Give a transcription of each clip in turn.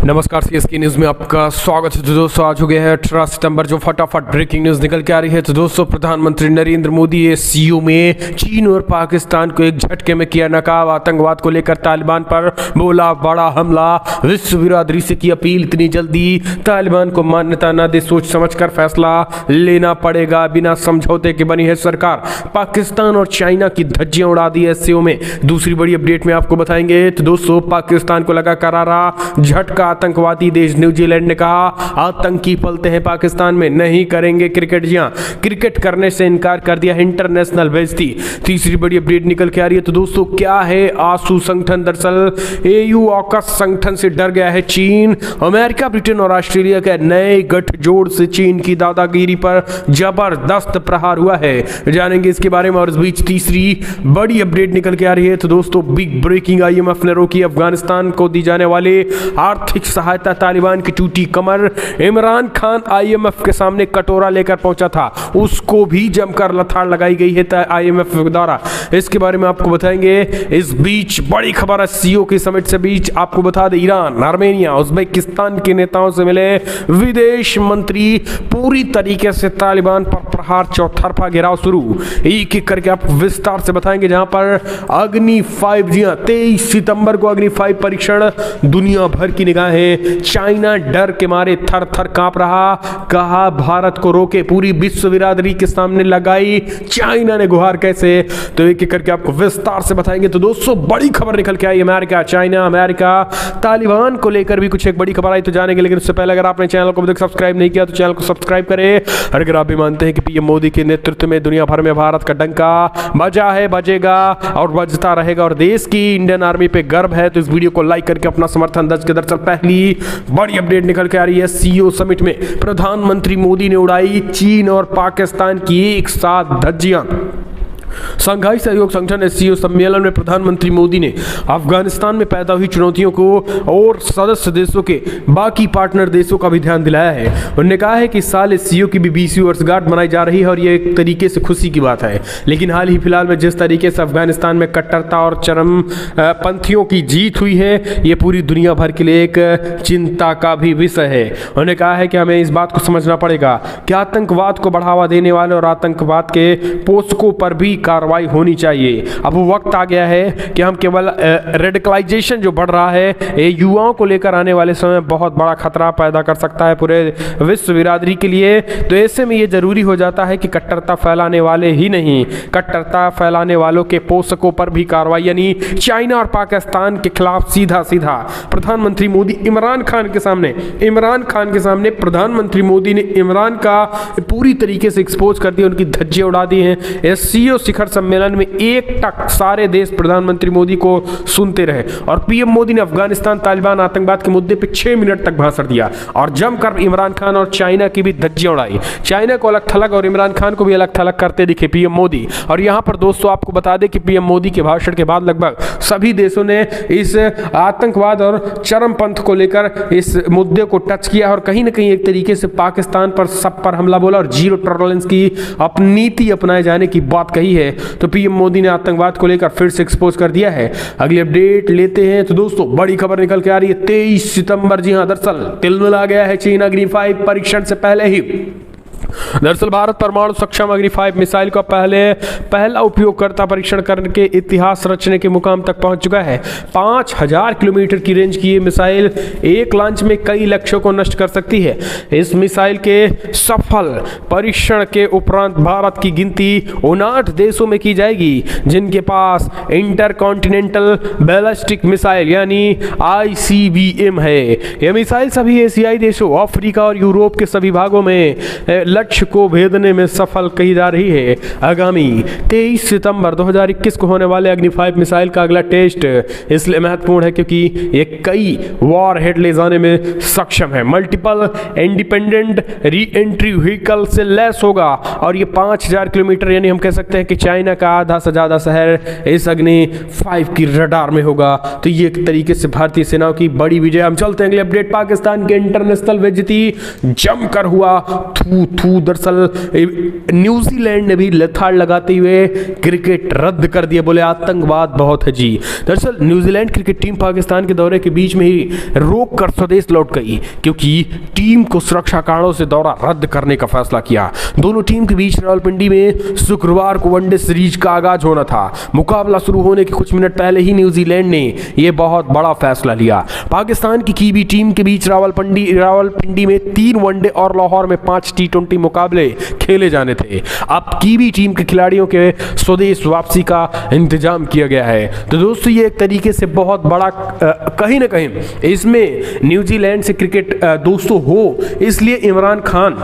नमस्कार, CSK news में आपका स्वागत है। तो दोस्तों आज हो गया है 18 सितंबर, जो फटाफट ब्रेकिंग न्यूज निकल के आ रही है। तो दोस्तों प्रधानमंत्री नरेंद्र मोदी एससीओ में चीन और पाकिस्तान को एक झटके में किया नकाब। आतंकवाद को लेकर तालिबान पर बोला बड़ा हमला, विश्व बिरादरी से की अपील इतनी जल्दी तालिबान को मान्यता न दे, सोच समझ कर फैसला लेना पड़ेगा, बिना समझौते के बनी है सरकार। पाकिस्तान और चाइना की धज्जियां उड़ा दी एससीओ में। दूसरी बड़ी अपडेट में आपको बताएंगे। तो दोस्तों पाकिस्तान को लगा करारा झटका, आतंकवादी देश न्यूजीलैंड ने कहा आतंकी पलते हैं पाकिस्तान में, नहीं करेंगे क्रिकेट करने से इनकार कर दिया, इंटरनेशनल बेइज्जती। तीसरी बड़ी अपडेट निकल के आ रही है। तो दोस्तों क्या है आसू संगठन? दरअसल एयू ऑकस संगठन से डर गया है चीन। अमेरिका, ब्रिटेन और ऑस्ट्रेलिया के नए गठजोड़ से चीन की दादागिरी पर जबरदस्त प्रहार हुआ है, जानेंगे इसके बारे में। और इस बीच तीसरी बड़ी अपडेट निकल के आ रही है। तो दोस्तों बिग ब्रेकिंग, आईएमएफ ने रोकी अफगानिस्तान को दी जाने वाली आर्थिक सहायता, तालिबान की टूटी कमर। इमरान खान आईएमएफ के सामने कटोरा लेकर पहुंचा था, उसको भी जमकर लथाड़ लगाई गई है आईएमएफ द्वारा, इसके बारे में आपको बताएंगे। इस बीच बड़ी खबर है सीओ के समिट से बीच आपको बता दें, ईरान, आर्मेनिया, उज्बेकिस्तान के नेताओं से मिले विदेश मंत्री, पूरी तरीके से तालिबान पर प्रहार, चौतरफा घेराव शुरू। एक एक करके आप विस्तार से बताएंगे। जहां पर अग्नि 5, जी हां 23 सितंबर को अग्नि 5 परीक्षण, दुनिया भर की निगाहें। चाइना डर के मारे थर थर कांप रहा, कहा भारत को रोके, पूरी विश्व बिरादरी के सामने लगाई चाइना ने गुहार। कैसे? तो एक एक करके आपको विस्तार से बताएंगे। तो दोस्तों बड़ी खबर निकल के आई, अमेरिका, चाइना, अमेरिका, तालिबान को लेकर भी कुछ एक बड़ी खबर आई, तो जानेंगे। लेकिन उससे पहले अगर आपने चैनल को अभी तक सब्सक्राइब नहीं किया तो चैनल को सब्सक्राइब करें। और अगर आप भी मानते हैं कि पीएम मोदी के नेतृत्व में दुनिया भर में भारत का डंका बजा है, बजेगा और बजता रहेगा, और देश की इंडियन आर्मी पे गर्व है, तो इस वीडियो को लाइक करके अपना समर्थन दर्ज के। दरअसल पहली बड़ी अपडेट निकल के आ रही है। सीओ समिट में प्रधानमंत्री मोदी ने उड़ाई चीन और पाकिस्तान की एक साथ धज्जियां। शंघाई सहयोग संगठन एससीओ सम्मेलन में प्रधानमंत्री मोदी ने अफगानिस्तान में पैदा हुई चुनौतियों को और सदस्य देशों के बाकी पार्टनर देशों का भी ध्यान दिलाया है। उन्होंने कहा है कि इस साल एससीओ की भी 20वीं वर्षगांठ मनाई जा रही है और ये एक तरीके से खुशी की बात है। लेकिन हाल ही फिलहाल में जिस तरीके से अफगानिस्तान में कट्टरता और चरमपंथियों की जीत हुई है, ये पूरी दुनिया भर के लिए एक चिंता का भी विषय है। उन्होंने कहा है कि हमें इस बात को समझना पड़ेगा कि आतंकवाद को बढ़ावा देने वाले और आतंकवाद के पोषकों पर भी कार्रवाई होनी चाहिए। अब वो वक्त आ गया है कि हम केवल रेडिकलाइजेशन जो बढ़ रहा है, ये युवाओं को लेकर आने वाले समय बहुत बड़ा खतरा पैदा कर सकता है पूरे विश्व बिरादरी के लिए। तो ऐसे में ये जरूरी हो जाता है कि कट्टरता फैलाने वाले ही नहीं, कट्टरता फैलाने वालों के पोषकों पर भी कार्रवाई, यानी चाइना और पाकिस्तान के खिलाफ सीधा सीधा प्रधानमंत्री मोदी इमरान खान के सामने प्रधानमंत्री मोदी ने इमरान का पूरी तरीके से एक्सपोज कर दिया, उनकी धज्जियां उड़ा दी हैं। एससीओ शिखर सम्मेलन में एक टक सारे देश प्रधानमंत्री मोदी को सुनते रहे और पीएम मोदी ने अफगानिस्तान, तालिबान, आतंकवाद के मुद्दे पे 6 मिनट तक भाषण दिया और जमकर इमरान खान और चाइना की भी धज्जियां उड़ाई। चाइना को अलग थलग और इमरान खान को भी अलग थलग करते दिखे पीएम मोदी। और यहां पर दोस्तों आपको बता दें कि पीएम मोदी के भाषण के बाद लगभग सभी देशों ने इस आतंकवाद और चरमपंथ को लेकर इस मुद्दे को टच किया और कहीं ना कहीं एक तरीके से पाकिस्तान पर सब पर हमला बोला और जीरो टॉलरेंस की अपनी नीति अपनाए जाने की बात कही है। तो पीएम मोदी ने आतंकवाद को लेकर फिर से एक्सपोज कर दिया है। अगली अपडेट लेते हैं। तो दोस्तों बड़ी खबर निकल के आ रही है 23 सितंबर, जी हां दरअसल तिलमिला गया है चीन अग्नि 5 परीक्षण से पहले ही। दरअसल भारत परमाणु सक्षम अग्नि 5 मिसाइल का पहला उपयोगकर्ता परीक्षण करके इतिहास रचने के मुकाम तक पहुंच चुका है। 5000 किलोमीटर की रेंज की ये मिसाइल एक लॉन्च में कई लक्ष्यों को नष्ट कर सकती है। इस मिसाइल के सफल परीक्षण के उपरांत भारत की गिनती 59 देशों में की जाएगी जिनके पास इंटरकॉन्टिनेंटल बैलिस्टिक मिसाइल यानी ICBM है। यह मिसाइल सभी एशियाई देशों, अफ्रीका और यूरोप के सभी भागों में लक्ष्य को भेदने में सफल कही जा रही है। आगामी 23 सितंबर 2021 को होने वाले अग्नि 5 मिसाइल का अगला टेस्ट इसलिए महत्वपूर्ण है क्योंकि ये कई वॉरहेड ले जाने में सक्षम है। Multiple independent re entry vehicle से लैस होगा और ये 5000 किलोमीटर, यानी हम कह सकते हैं कि चाइना का आधा से ज्यादा शहर इस अग्नि 5 की रडार में होगा। तो ये एक तरीके से भारतीय सेनाओं की बड़ी विजय। हम चलते हैं अगले अपडेट। पाकिस्तान के इंटरनेशनल बेइज्जती जमकर हुआ, थू थू टू। दरअसल न्यूजीलैंड ने भी लथाड़ लगाते हुए क्रिकेट रद्द कर दिया, बोले आतंकवाद बहुत है जी। दरअसल न्यूजीलैंड क्रिकेट टीम पाकिस्तान के दौरे के बीच में ही रोक कर स्वदेश लौट गई, क्योंकि टीम को सुरक्षा कारणों से दौरा रद्द करने का फैसला किया। दोनों टीम के बीच रावलपिंडी में शुक्रवार को वनडे सीरीज का आगाज होना था। मुकाबला शुरू होने के कुछ मिनट पहले ही न्यूजीलैंड ने यह बहुत बड़ा फैसला लिया। पाकिस्तान की कीवी टीम के बीच रावलपिंडी में 3 वनडे और लाहौर में 5 टी20 मुकाबले खेले जाने थे। अब कीवी टीम के खिलाड़ियों के स्वदेश वापसी का इंतजाम किया गया है। तो दोस्तों ये एक तरीके से बहुत बड़ा कहीं ना कहीं इसमें न्यूजीलैंड से क्रिकेट दोस्तों हो, इसलिए इमरान खान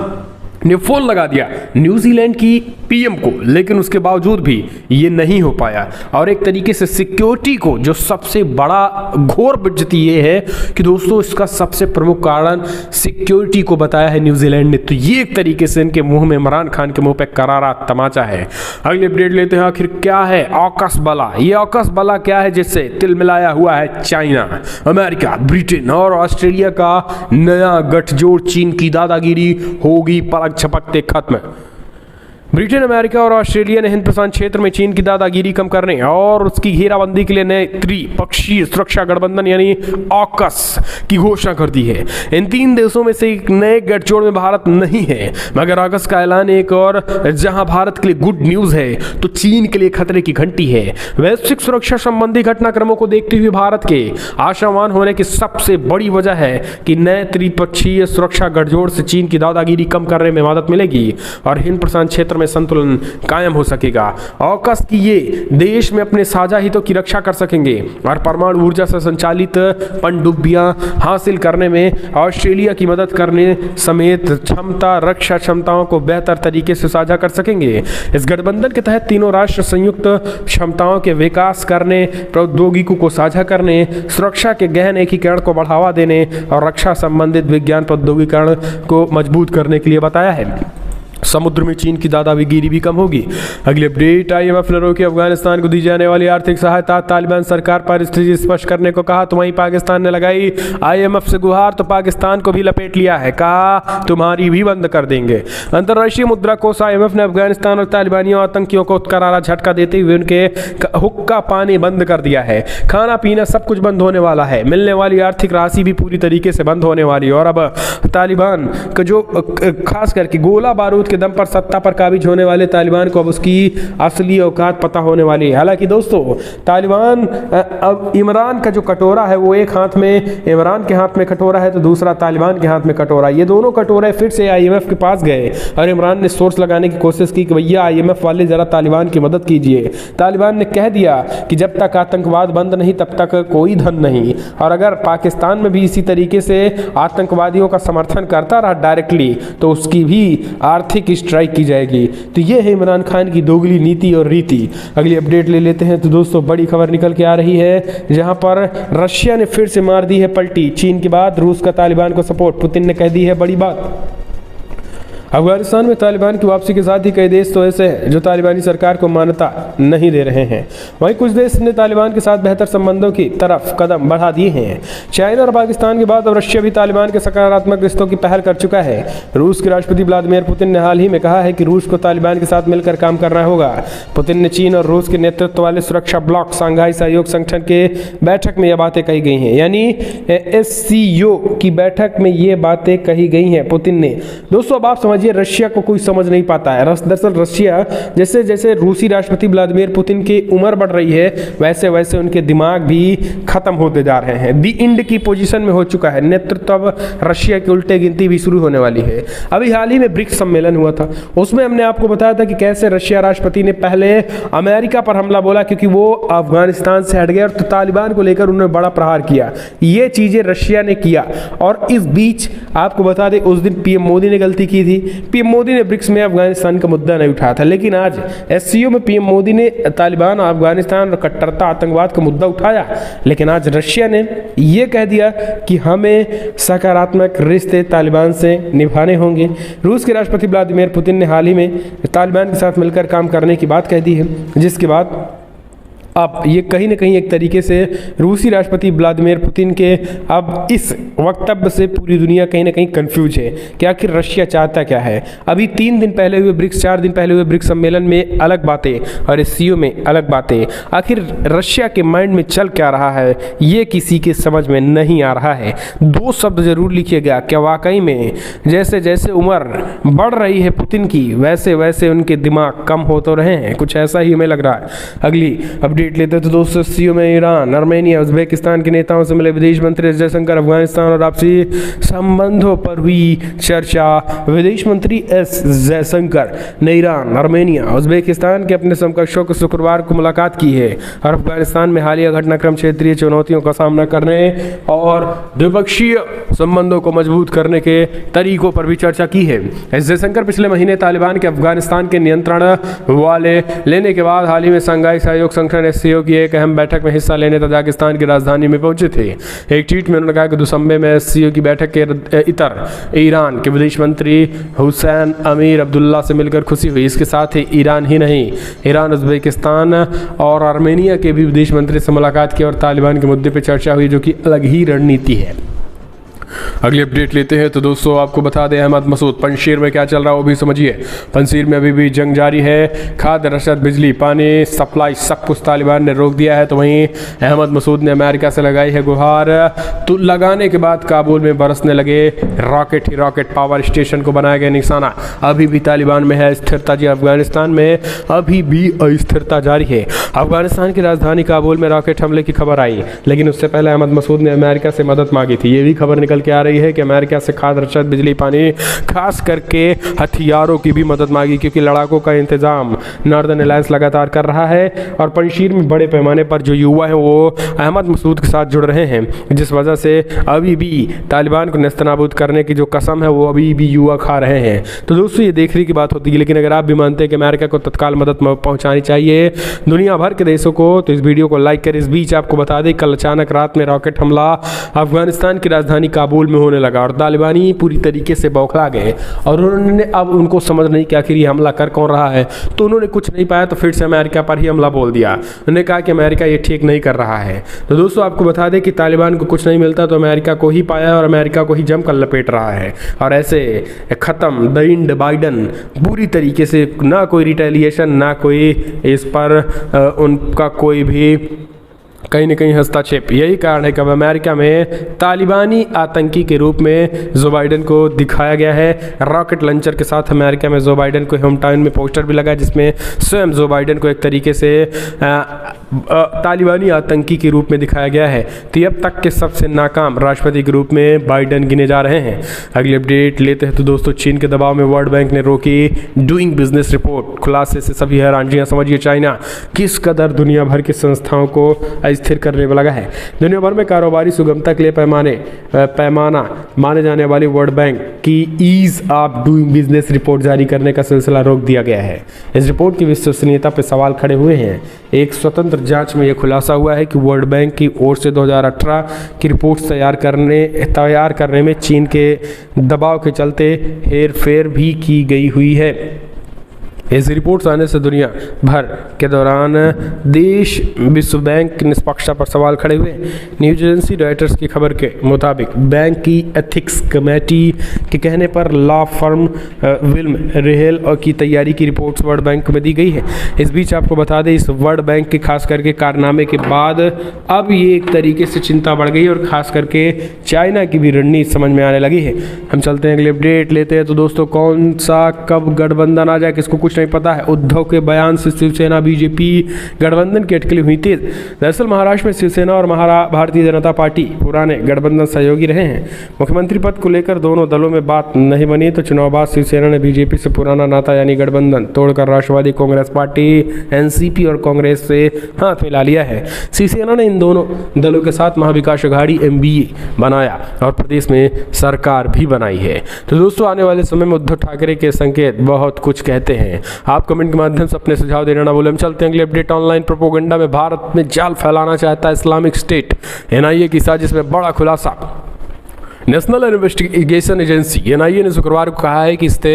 ने फोन लगा दिया न्यूजीलैंड की पीएम को, लेकिन उसके बावजूद भी ये नहीं हो पाया। और एक तरीके से सिक्योरिटी को जो सबसे बड़ा घोर बेइज्जती ये है कि दोस्तों इसका सबसे प्रमुख कारण सिक्योरिटी को बताया है न्यूजीलैंड ने। तो ये एक तरीके से इनके मुंह में, इमरान खान के मुंह पे करारा तमाचा है। अगली अपडेट लेते हैं, आखिर क्या है ऑकस बला। ये ऑकस बला क्या है जिससे तिल मिलाया हुआ है चाइना, अमेरिका, ब्रिटेन और ऑस्ट्रेलिया का नया गठजोड़। चीन की दादागिरी होगी पलक झपकते खत्म। ब्रिटेन, अमेरिका और ऑस्ट्रेलिया ने हिंद प्रशांत क्षेत्र में चीन की दादागिरी कम करने और उसकी घेराबंदी के लिए नए त्रिपक्षीय सुरक्षा गठबंधन यानी ऑकस की घोषणा कर दी है। इन 3 देशों में से एक नए गठजोड़ में भारत नहीं है, मगर ऑकस का ऐलान एक और जहां भारत के लिए गुड न्यूज है तो चीन के लिए खतरे की घंटी है। वैश्विक सुरक्षा संबंधी घटनाक्रमों को देखते हुए भारत के आशावान होने की सबसे बड़ी वजह है कि नए त्रिपक्षीय सुरक्षा गठजोड़ से चीन की दादागिरी कम करने में मदद मिलेगी और हिंद प्रशांत क्षेत्र में संतुलन कायम हो सकेगा। ऑकस की ये देश में अपने साझा हितों की रक्षा कर सकेंगे और परमाणु ऊर्जा से संचालित पनडुब्बियां हासिल करने में ऑस्ट्रेलिया की मदद करने समेत रक्षा क्षमताओं को बेहतर तरीके से साझा कर सकेंगे। इस गठबंधन के तहत तीनों राष्ट्र संयुक्त क्षमताओं के विकास करने, प्रौद्योगिकी को साझा करने, सुरक्षा के गहन एकीकरण को बढ़ावा देने और रक्षा संबंधित विज्ञान प्रौद्योगिकरण को मजबूत करने के लिए बताया है। समुद्र में चीन की दादागिरी भी कम होगी। अगली अपडेट, आईएमएफ ने रोकी अफगानिस्तान को दी जाने वाली आर्थिक सहायता। तालिबान सरकार पर स्थिति स्पष्ट करने को कहा, तो वहीं पाकिस्तान ने लगाई आईएमएफ से गुहार, तो पाकिस्तान को भी लपेट लिया है, कहा तुम्हारी भी बंद कर देंगे। अंतर्राष्ट्रीय मुद्रा कोष आईएमएफ ने अफगानिस्तान और तालिबानियों आतंकियों को करारा झटका देते हुए उनके हुक्का पानी बंद कर दिया है। खाना पीना सब कुछ बंद होने वाला है। मिलने वाली आर्थिक राशि भी पूरी तरीके से बंद होने वाली है। और अब तालिबान का जो खास करके गोला बारूद के दम पर सत्ता पर काबिज होने वाले तालिबान को अब उसकी असली औकात पता होने वाली है। हालांकि दोस्तों तालिबान अब इमरान का जो कटोरा है वो एक हाथ में इमरान के हाथ में कटोरा है तो दूसरा तालिबान के हाथ में कटोरा। ये दोनों कटोरे फिर से आईएमएफ के पास गए और इमरान ने सोर्स लगाने की कोशिश की कि भैया आईएमएफ वाले जरा तालिबान की मदद कीजिए। तालिबान ने कह दिया कि जब तक आतंकवाद बंद नहीं तब तक कोई धन नहीं, और अगर पाकिस्तान में भी इसी तरीके से आतंकवादियों का समर्थन करता रहा डायरेक्टली तो उसकी भी आर्थिक स्ट्राइक की जाएगी। तो यह है इमरान खान की दोगली नीति और रीति। अगली अपडेट ले लेते हैं। तो दोस्तों बड़ी खबर निकल के आ रही है जहां पर रशिया ने फिर से मार दी है पलटी। चीन के बाद रूस का तालिबान को सपोर्ट, पुतिन ने कह दी है बड़ी बात। अफगानिस्तान में तालिबान की वापसी के साथ ही कई देश तो ऐसे हैं जो तालिबानी सरकार को मान्यता नहीं दे रहे हैं। वहीं कुछ देश ने तालिबान के साथ बेहतर संबंधों की तरफ कदम बढ़ा दिए हैं। चाइना और पाकिस्तान के बाद अब रशिया भी तालिबान के सकारात्मक रिश्तों की पहल कर चुका है। रूस के राष्ट्रपति व्लादिमीर पुतिन ने हाल ही में कहा है कि रूस को तालिबान के साथ मिलकर काम करना होगा। पुतिन ने चीन और रूस के नेतृत्व वाले सुरक्षा ब्लॉक शंघाई सहयोग संगठन के बैठक में यह बातें कही गई हैं, यानी SCO की बैठक में ये बातें कही गई हैं पुतिन ने। दोस्तों अब आप समझिए रशिया को कोई समझ नहीं पाता है। दरअसल रशिया जैसे जैसे रूसी राष्ट्रपति व्लादिमीर पुतिन की उम्र बढ़ रही है वैसे वैसे उनके दिमाग भी खत्म होते जा रहे हैं। दी इंड की पोजीशन में हो चुका है नेतृत्व। अब रशिया की उल्टे गिनती भी शुरू होने वाली है। अभी हाल ही में ब्रिक्स सम्मेलन हुआ था, उसमें हमने आपको बताया था कि कैसे रशिया राष्ट्रपति ने पहले अमेरिका पर हमला बोला क्योंकि वो अफगानिस्तान से हट गए और तो तालिबान को लेकर उन्होंने बड़ा प्रहार किया। ये चीजें रशिया ने किया और इस बीच आपको बता दें उस दिन पीएम मोदी ने गलती की थी। पीएम मोदी ने ब्रिक्स में अफगानिस्तान का मुद्दा नहीं उठाया था, लेकिन आज SCO में पीएम मोदी ने तालिबान, अफगानिस्तान और कट्टरता आतंकवाद का मुद्दा उठाया। लेकिन आज रशिया ने यह कह दिया कि हमें सकारात्मक रिश्ते तालिबान से निभाने होंगे। रूस के राष्ट्रपति व्लादिमीर पुतिन ने हाल ही में तालिबान के साथ मिलकर काम करने की बात कह दी है, जिसके बाद अब ये कहीं ना कहीं एक तरीके से रूसी राष्ट्रपति व्लादिमीर पुतिन के अब इस वक्तव्य से पूरी दुनिया कहीं ना कहीं कंफ्यूज है कि आखिर रशिया चाहता क्या है। अभी 3 दिन पहले हुए ब्रिक्स 4 दिन पहले हुए ब्रिक्स सम्मेलन में अलग बातें और इस सीओ में अलग बातें। आखिर रशिया के माइंड में चल क्या रहा है ये किसी के समझ में नहीं आ रहा है। 2 शब्द जरूर लिखिए गया, क्या वाकई में जैसे जैसे उम्र बढ़ रही है पुतिन की वैसे वैसे उनके दिमाग कम हो तो रहे हैं, कुछ ऐसा ही हमें लग रहा है। अगली अपडेट लेते तो दोस्तों, सीओ में ईरान, आर्मेनिया, उज्बेकिस्तान के नेताओं से मिले विदेश मंत्री एस जयशंकर। अफगानिस्तान और आपसी संबंधों पर हुई चर्चा। विदेश मंत्री एस जयशंकर ने ईरान, आर्मेनिया, उज्बेकिस्तान के अपने समकक्षों को शुक्रवार को मुलाकात की है और अफगानिस्तान में हालिया घटनाक्रम, क्षेत्रीय चुनौतियों का सामना करने और द्विपक्षीय संबंधों को मजबूत करने के तरीकों पर भी चर्चा की है। एस जयशंकर पिछले महीने तालिबान के अफगानिस्तान के नियंत्रण वाले लेने के बाद हाल ही में शंघाई सहयोग संगठन एससीओ की एक अहम बैठक में हिस्सा लेने तजाकिस्तान की राजधानी में पहुंचे थे। एक ट्वीट में उन्होंने कहा कि दिसंबर में एससीओ की बैठक के इतर ईरान के विदेश मंत्री हुसैन अमीर अब्दुल्ला से मिलकर खुशी हुई। इसके साथ ही ईरान ही नहीं, ईरान, उज्बेकिस्तान और आर्मेनिया के भी विदेश मंत्री से मुलाकात की और तालिबान के मुद्दे पर चर्चा हुई, जो कि अलग ही रणनीति है। अगली अपडेट लेते हैं तो दोस्तों, आपको बता दें अहमद मसूद, पंजशीर में क्या चल रहा है वो भी समझिए। पंजशीर में अभी भी जंग जारी है। खाद्य, रसद, बिजली, पानी सप्लाई सब कुछ तालिबान ने रोक दिया है। तो वहीं अहमद मसूद ने अमेरिका से लगाई है गुहार। तो लगाने के बाद काबुल में बरसने लगे रॉकेट ही रॉकेट, पावर स्टेशन को बनाया गया निशाना। अभी भी तालिबान में है स्थिरता जी, अफगानिस्तान में अभी भी अस्थिरता जारी है। अफगानिस्तान की राजधानी काबुल में रॉकेट हमले की खबर आई, लेकिन उससे पहले अहमद मसूद ने अमेरिका से मदद मांगी थी। ये भी खबर निकल के आ रही है कि अमेरिका से खाद्य, रसद, बिजली, पानी, खास करके हथियारों की भी मदद मांगी, क्योंकि लड़ाकों का इंतजाम नॉर्दर्न अलायंस लगातार कर रहा है और पंजशीर में बड़े पैमाने पर जो युवा हैं वो अहमद मसूद के साथ जुड़ रहे हैं, जिस वजह से अभी भी तालिबान को नेस्तनाबूद करने की जो कसम है वो अभी भी युवा खा रहे हैं। तो दोस्तों ये देखने की बात होती है, लेकिन अगर आप भी मानते हैं कि अमेरिका को तत्काल मदद पहुंचानी चाहिए दुनिया भर के देशों को, तो इस वीडियो को लाइक करें। इस बीच आपको बता दें कल अचानक रात में रॉकेट हमला अफगानिस्तान की राजधानी काबुल में होने लगा और तालिबानी पूरी तरीके से बौखला गए और उन्होंने अब उनको समझ नहीं कि आखिर ये हमला कर कौन रहा है। तो उन्होंने कुछ नहीं पाया तो फिर से अमेरिका पर ही हमला बोल दिया। उन्होंने कहा कि अमेरिका ये ठीक नहीं कर रहा है। तो दोस्तों आपको बता दें कि तालिबान को कुछ नहीं मिलता तो अमेरिका को ही पाया और अमेरिका को ही जमकर लपेट रहा है। और ऐसे ख़त्म द इंड बाइडन, पूरी तरीके से ना कोई रिटेलिएशन, ना कोई इस पर उनका कोई भी कहीं न कहीं हस्तक्षेप। यही कारण है कि अब अमेरिका में तालिबानी आतंकी के रूप में जो बाइडन को दिखाया गया है। रॉकेट लॉन्चर के साथ अमेरिका में जो बाइडन को होम टाउन में पोस्टर भी लगा जिसमें स्वयं जो बाइडन को एक तरीके से तालिबानी आतंकी के रूप में दिखाया गया है। तो अब तक के सबसे नाकाम राष्ट्रपति के रूप में बाइडन गिने जा रहे हैं। अगली अपडेट लेते हैं तो दोस्तों, चीन के दबाव में वर्ल्ड बैंक ने रोकी डूइंग बिजनेस रिपोर्ट। खुलासे से सभी हैरान। जी हाँ, समझिए चाइना किस कदर दुनिया भर की संस्थाओं को स्थिर करने में लगा है। दुनिया भर में कारोबारी सुगमता के लिए पैमाना माने जाने वाली वर्ल्ड बैंक की ease of doing business report जारी करने का सिलसिला रोक दिया गया है। इस रिपोर्ट की विश्वसनीयता पर सवाल खड़े हुए हैं। एक स्वतंत्र जांच में यह खुलासा हुआ है कि वर्ल्ड बैंक की ओर से 2018 की रिपोर्ट तैयार करने में चीन के दबाव के चलते हेरफेर भी की गई हुई है। इस रिपोर्ट आने से दुनिया भर के दौरान देश विश्व बैंक की निष्पक्षता पर सवाल खड़े हुए। न्यूज एजेंसी रॉयटर्स की खबर के मुताबिक बैंक की एथिक्स कमेटी के कहने पर लॉ फर्म विल्म रेहेल और की तैयारी की रिपोर्ट्स वर्ल्ड बैंक में दी गई है। इस बीच आपको बता दें इस वर्ल्ड बैंक के खास करके कारनामे के बाद अब ये एक तरीके से चिंता बढ़ गई और खास करके चाइना की भी रणनीति समझ में आने लगी है। हम चलते हैं अगले अपडेट लेते हैं तो दोस्तों, कौन सा कब गठबंधन आ जाए किसको कुछ नहीं पता है। उद्धव के बयान से शिवसेना बीजेपी गठबंधन की अटकलें हुई तेज। दरअसल महाराष्ट्र में शिवसेना और भारतीय जनता पार्टी पुराने गठबंधन सहयोगी रहे हैं। मुख्यमंत्री पद को लेकर दोनों दलों में बात नहीं बनी तो चुनाव बाद शिवसेना ने बीजेपी से पुराना नाता यानी गठबंधन तोड़कर राष्ट्रवादी कांग्रेस पार्टी एनसीपी और कांग्रेस से हाथ मिला लिया है। शिवसेना ने इन दोनों दलों के साथ महाविकास अघाड़ी एमबीए बनाया और प्रदेश में सरकार भी बनाई है। तो दोस्तों आने वाले समय में उद्धव ठाकरे के संकेत बहुत कुछ कहते हैं। आप कमेंट के माध्यम से अपने सुझाव देना ना भूलें। हम चलते हैं अगले अपडेट। ऑनलाइन प्रोपेगेंडा में भारत में जाल फैलाना चाहता है इस्लामिक स्टेट। एनआईए की साजिश में बड़ा खुलासा। नेशनल इन्वेस्टिगेशन एजेंसी NIA ने शुक्रवार को कहा है कि इससे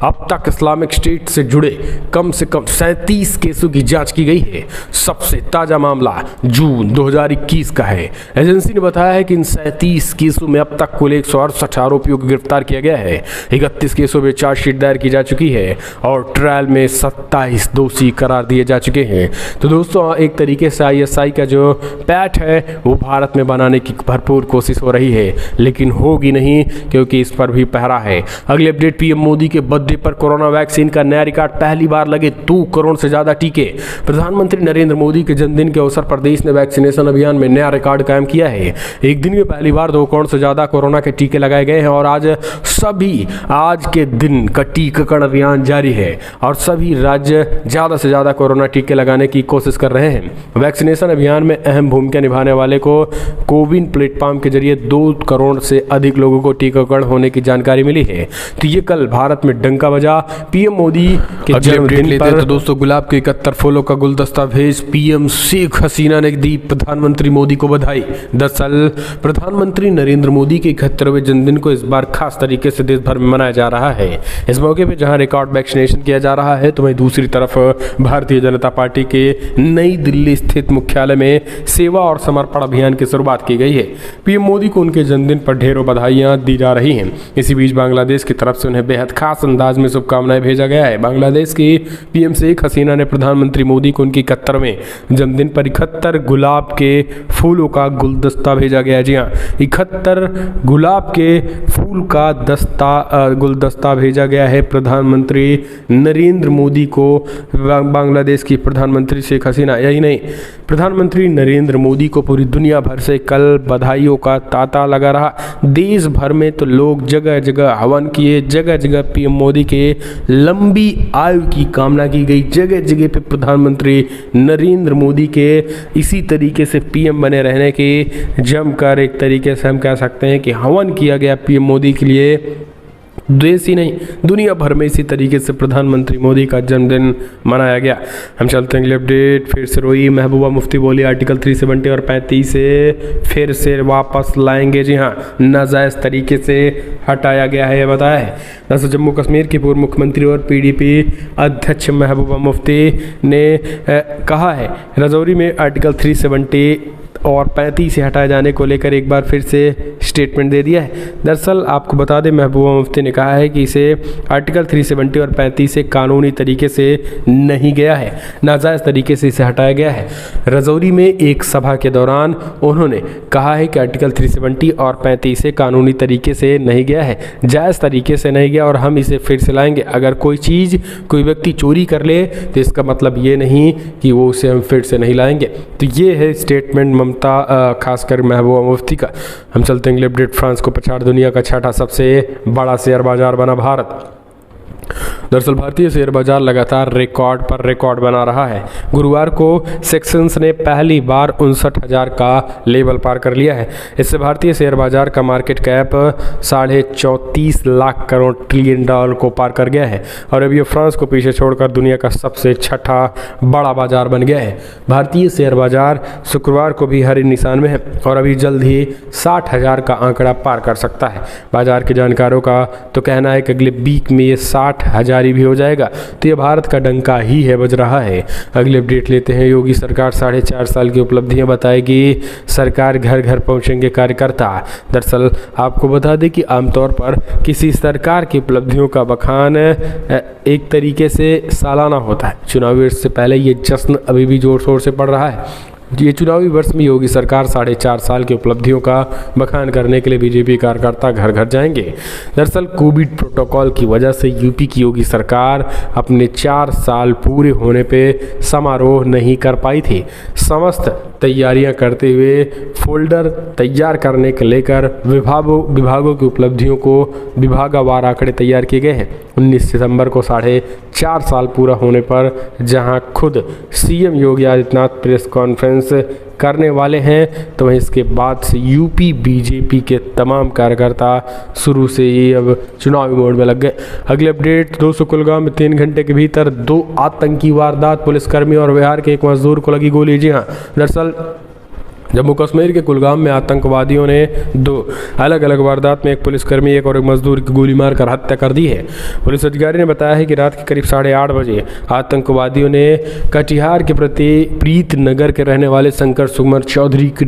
अब तक इस्लामिक स्टेट से जुड़े कम से कम 37 केसों की जांच की गई है। सबसे ताज़ा मामला जून 2021 का है। एजेंसी ने बताया है कि इन 37 केसों में अब तक कुल 168 आरोपियों को गिरफ्तार किया गया है। 31 केसों में चार्जशीट दायर की जा चुकी है और ट्रायल में 27 दोषी करार दिए जा चुके हैं। तो दोस्तों, एक तरीके से ISI का जो पैठ है वो भारत में बनाने की भरपूर कोशिश हो रही है, लेकिन होगी नहीं क्योंकि इस पर भी पहरा है। अगले अपडेट, PM मोदी के बर्थडे पर कोरोना वैक्सीन का नया रिकॉर्ड, पहली बार लगे 2 करोड़ से ज्यादा टीके। प्रधानमंत्री नरेंद्र मोदी के जन्मदिन के अवसर पर देश ने वैक्सीनेशन अभियान में नया रिकॉर्ड कायम किया है। एक दिन में पहली बार 2 करोड़ से ज्यादा कोरोना के टीके लगाए गए हैं और आज के दिन का टीकाकरण अभियान जारी है और सभी राज्य ज्यादा से ज्यादा कोरोना टीके लगाने की कोशिश कर रहे हैं। वैक्सीनेशन अभियान में अहम भूमिका निभाने वाले को कोविन प्लेटफॉर्म के जरिए 2 करोड़ से अधिक लोगों को टीकाकरण होने की जानकारी मिली है। तो ये कल भारत में डंका बजा। PM मोदी के जन्मदिन पर तो दोस्तों गुलाब के 71 फूलों का गुलदस्ता भेज PM शेख हसीना ने दी प्रधानमंत्री मोदी को बधाई। दरअसल प्रधानमंत्री नरेंद्र मोदी के 71वें जन्मदिन को इस बार खास तरीके से देश भर में मनाया जा रहा है। इस मौके पर जहां रिकॉर्ड वैक्सीनेशन किया जा रहा है तो वहीं दूसरी तरफ भारतीय जनता पार्टी के नई दिल्ली स्थित मुख्यालय में सेवा और समर्पण अभियान की शुरुआत की गई है। PM मोदी को उनके जन्मदिन पर ढेरों बधाइयां दी जा रही हैं। इसी बीच बांग्लादेश की तरफ से उन्हें बेहद खास अंदाज में शुभकामनाएं भेजा गया है। बांग्लादेश की PM शेख हसीना ने प्रधानमंत्री मोदी को उनकी 71वें जन्मदिन पर 71 गुलाब के फूलों का गुलदस्ता भेजा गया। जी हाँ, 71 गुलाब के फूल का गुलदस्ता भेजा गया है प्रधानमंत्री नरेंद्र मोदी को। बांग्लादेश की प्रधानमंत्री शेख हसीना, यही नहीं, प्रधानमंत्री नरेंद्र मोदी को पूरी दुनिया भर से कल बधाइयों का तांता लगा रहा। देश भर में तो लोग जगह जगह हवन किए, जगह जगह PM मोदी के लंबी आयु की कामना की गई, जगह जगह पे प्रधानमंत्री नरेंद्र मोदी के इसी तरीके से PM बने रहने की जमकर एक तरीके से हम कह सकते हैं कि हवन किया गया PM मोदी के लिए। देश ही नहीं, दुनिया भर में इसी तरीके से प्रधानमंत्री मोदी का जन्मदिन मनाया गया। हम चलते हैं अगले अपडेट। फिर से रोई महबूबा मुफ्ती बोली आर्टिकल 370 और 35 से फिर से वापस लाएंगे। जी हाँ, नाजायज़ तरीके से हटाया गया है, ये बताया है। दरअसल जम्मू कश्मीर की पूर्व मुख्यमंत्री और PDP अध्यक्ष महबूबा मुफ्ती ने कहा है रजौरी में आर्टिकल 370 और 35 से हटाए जाने को लेकर एक बार फिर से स्टेटमेंट दे दिया है। दरअसल आपको बता दें, महबूबा मुफ्ती ने कहा है कि इसे आर्टिकल 370 और 35 से कानूनी तरीके से नहीं गया है, नाजायज़ तरीके से इसे हटाया गया है। रजौरी में एक सभा के दौरान उन्होंने कहा है कि आर्टिकल 370 और 35 से कानूनी तरीके से नहीं गया है, जायज़ तरीके से नहीं गया और हम इसे फिर से लाएंगे। अगर कोई चीज़ कोई व्यक्ति चोरी कर ले तो इसका मतलब ये नहीं कि वो उसे हम फिर से नहीं लाएंगे। तो ये है स्टेटमेंट खासकर महबूबा मुफ्ती का। हम चलते हैं अपडेट। फ्रांस को पछाड़ दुनिया का 6ठा सबसे बड़ा शेयर बाजार बना भारत। दरअसल भारतीय शेयर बाजार लगातार रिकॉर्ड पर रिकॉर्ड बना रहा है। गुरुवार को सेक्सेंस ने पहली बार 59,000 का लेवल पार कर लिया है। इससे भारतीय शेयर बाजार का market cap 34.5 lakh crore trillion dollar को पार कर गया है और अब ये फ्रांस को पीछे छोड़कर दुनिया का सबसे 6ठा बड़ा बाजार बन गया है। भारतीय शेयर बाजार शुक्रवार को भी हरे निशान में है और अभी जल्द ही 60,000 का आंकड़ा पार कर सकता है। बाजार के जानकारों का तो कहना है कि अगले वीक में ये 60,000 भी हो जाएगा। तो ये भारत का डंका ही है बज रहा है। अगले अपडेट लेते हैं। योगी सरकार 4.5 साल की उपलब्धियां बताएगी, सरकार घर घर पहुंचेंगे कार्यकर्ता। दरअसल आपको बता दें कि आमतौर पर किसी सरकार की उपलब्धियों का बखान एक तरीके से सालाना होता है। चुनावी वर्ष से पहले ये जश्न अभी भी जोर शोर से पड़ रहा है। ये चुनावी वर्ष में योगी सरकार 4.5 साल की उपलब्धियों का बखान करने के लिए बीजेपी कार्यकर्ता घर घर जाएंगे। दरअसल कोविड प्रोटोकॉल की वजह से यूपी की योगी सरकार अपने 4 साल पूरे होने पे समारोह नहीं कर पाई थी। समस्त तैयारियां करते हुए फोल्डर तैयार करने के लेकर विभागों की उपलब्धियों को विभागवार आंकड़े तैयार किए गए हैं। 19 सितंबर को 4.5 साल पूरा होने पर जहां खुद CM Yogi Adityanath press conference करने वाले हैं, तो इसके बाद से यूपी बीजेपी के तमाम कार्यकर्ता शुरू से ही अब चुनावी मोड में लग गए। अगले अपडेट। 200 कुलगांव में 3 घंटे के भीतर 2 आतंकी वारदात, पुलिसकर्मी और बिहार के एक मजदूर को लगी गोली। जी हाँ, दरअसल जम्मू कश्मीर के कुलगाम में आतंकवादियों ने 2 अलग अलग वारदात में एक पुलिसकर्मी एक और एक मजदूर की गोली मारकर हत्या कर दी है। पुलिस अधिकारी ने बताया है कि रात के करीब 8:30 बजे आतंकवादियों ने कटिहार के प्रीत नगर के रहने वाले शंकर सुमर चौधरी के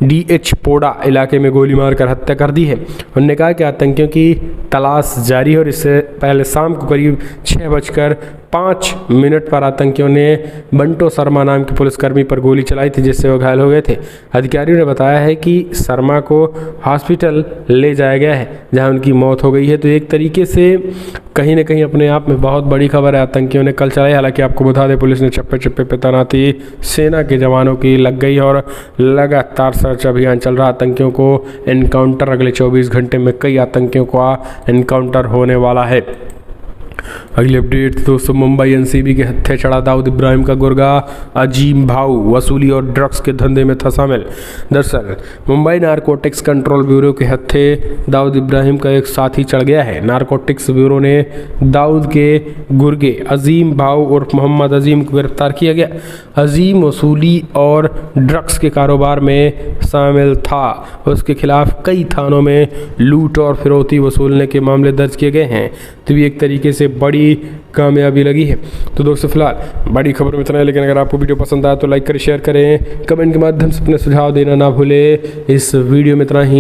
DH पोड़ा इलाके में गोली मारकर हत्या कर दी है। उन्होंने कहा कि आतंकियों की तलाश जारी है और इससे पहले शाम को करीब 6:05 पर आतंकियों ने बंटो शर्मा नाम के पुलिसकर्मी पर गोली चलाई थी, जिससे वो घायल हो गए थे। अधिकारियों ने बताया है कि शर्मा को हॉस्पिटल ले जाया गया है, जहां उनकी मौत हो गई है। तो एक तरीके से कहीं ना कहीं अपने आप में बहुत बड़ी खबर है आतंकियों ने कल चलाई। हालांकि आपको बता दें, पुलिस ने चप्पे चप्पे पे तैनाती सेना के जवानों की लग गई और लगातार सर्च अभियान चल रहा। आतंकियों को एनकाउंटर अगले 24 घंटे में कई आतंकियों का एनकाउंटर होने वाला है। अगली अपडेट दोस्तों, मुंबई एनसीबी के हत्थे चढ़ा दाऊद इब्राहिम का गुर्गा अजीम भाऊ वसूली और ड्रग्स के धंधे में था शामिल। दरअसल मुंबई नारकोटिक्स कंट्रोल ब्यूरो के हत्थे दाऊद इब्राहिम का एक साथी चढ़ गया है। नारकोटिक्स ब्यूरो ने दाऊद के गुर्गे अजीम भाऊ और मोहम्मद अजीम को गिरफ्तार किया गया। अजीम वसूली और ड्रग्स के कारोबार में शामिल था। उसके खिलाफ कई थानों में लूट और फिरौती वसूलने के मामले दर्ज किए गए हैं। तो ये एक तरीके से बड़ी कामयाबी लगी है। तो दोस्तों फिलहाल बड़ी खबर में इतना है, लेकिन अगर आपको वीडियो पसंद आया तो लाइक करें, शेयर करें, कमेंट के माध्यम से अपने सुझाव देना ना भूलें। इस वीडियो में इतना ही।